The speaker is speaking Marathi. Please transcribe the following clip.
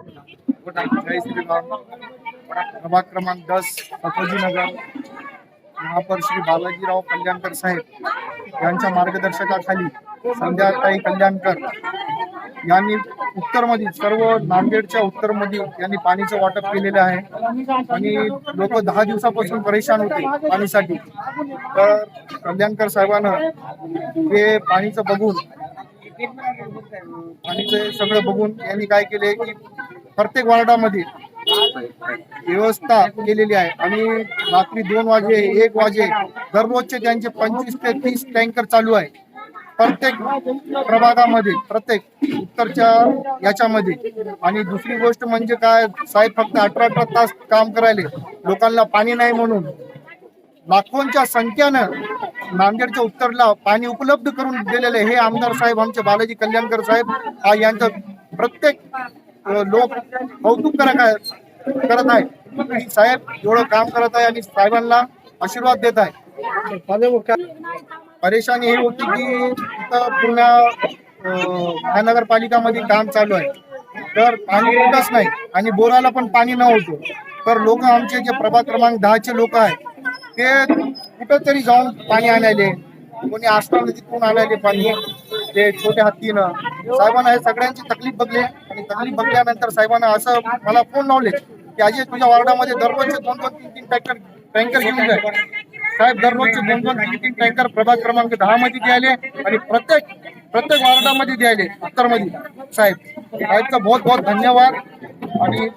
जय श्रीराम। प्रभाग क्रमांक 10 नगर, यहाँ पर श्री बालाजीराव कल्याणकर साहेब यांच्या मार्गदर्शनाखाली संध्याताई कल्याणकर यांनी उत्तरमध्ये सर्व नांदेडच्या उत्तरमध्ये यांनी पाणीचं वाटप केलेलं आहे आणि लोक 10 दिवसापासून परेशान होते पाणीसाठी। तर कल्याणकर साहेबांना हे पाणीचं बघून पाणीचं सगळं बघून यांनी काय केले की प्रत्येक वार्डामध्ये व्यवस्था केलेली आहे आणि रात्री 2 वाजे 1 वाजे दररोजचे त्यांचे 25 ते 30 टँकर चालू आहे प्रत्येक प्रभागामध्ये, प्रत्येक उत्तरच्या याच्यामध्ये। आणि दुसरी गोष्ट म्हणजे काय, साहेब फक्त 18 तास काम करायले, लोकांना पाणी नाही म्हणून लाखोंच्या संख्येनं नांदेडच्या उत्तरला पाणी उपलब्ध करून दिलेले हे आमदार साहेब आमचे बालाजी कल्याणकर साहेब यांचं प्रत्येक लोक कौतुक करत आहे। साहेब एवढं काम करत आहे आणि साहेबांना आशीर्वाद देत आहे। परेशानी ही होती की इथं पूर्ण महानगरपालिकामध्ये काम चालू आहे, तर पाणी कुठंच नाही आणि बोराला पण पाणी न होतो। तर लोक आमचे जे प्रभाग क्रमांक 10 लोक आहेत ते कुठंतरी जाऊन पाणी आणायले, कोणी आष्टा नदीतून आणायले पाणी ते छोट्या हत्तीनं। साहेबांना हे सगळ्यांची तकलीफ बघले आणि तकलीफ बघल्यानंतर साहेबांना असं मला फोन लावले की अजय तुझ्या वार्डामध्ये दररोजचे 2-3 टँकर घेऊन जाय। साहेब दररोजचे 2-3 टँकर प्रभाग क्रमांक 10 मध्ये द्यायले आणि प्रत्येक वार्डामध्ये द्यायले उत्तरमध्ये। साहेब साहेबचा बहुत बहुत धन्यवाद। आणि